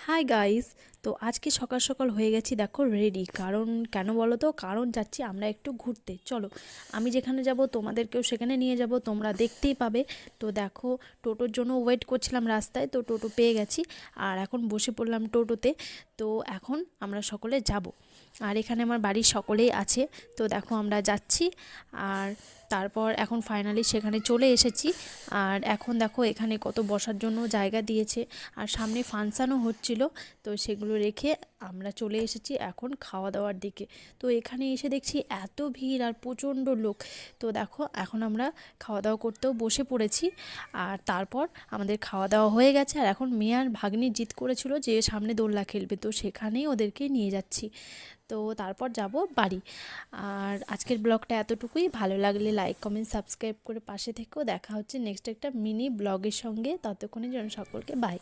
Hi guys. তো আজকে সকাল সকাল হয়ে গেছি, দেখো রেডি। কারণ কেন বলো তো? কারণ যাচ্ছি আমরা একটু ঘুরতে। চলো, আমি যেখানে যাব তোমাদেরকেও সেখানে নিয়ে যাব, তোমরা দেখতেই পাবে। তো দেখো, টোটোর জন্য ওয়েট করছিলাম রাস্তায়, তো টোটো পেয়ে গেছি আর এখন বসে পড়লাম টোটোতে। তো এখন আমরা সকলে যাব, আর এখানে আমার বাড়ির সকলেই আছে। তো দেখো আমরা যাচ্ছি, আর তারপর এখন ফাইনালি সেখানে চলে এসেছি। আর এখন দেখো এখানে কত বসার জন্য জায়গা দিয়েছে, আর সামনে ফাংশানও হচ্ছিল। তো সেগুলো রেখে আমরা চলে এসেছি এখন খাওয়া দাওয়ার দিকে। তো এখানে এসে দেখছি এত ভিড় আর প্রচণ্ড লোক। তো দেখো এখন আমরা খাওয়া দাওয়া করতেও বসে পড়েছি। আর তারপর আমাদের খাওয়া দাওয়া হয়ে গেছে, আর এখন মেয়ে আর ভাগ্নি জিদ করেছিল যে সামনে দোলনা খেলবে, তো সেখানেই ওদেরকে নিয়ে যাচ্ছি। তো তারপর যাব বাড়ি। আর আজকের ব্লগটা এতটুকুই। ভালো লাগলে লাইক কমেন্ট সাবস্ক্রাইব করে পাশে থেকেও। দেখা হচ্ছে নেক্সট একটা মিনি ব্লগের সঙ্গে। ততক্ষণের জন্য সকলকে বাই।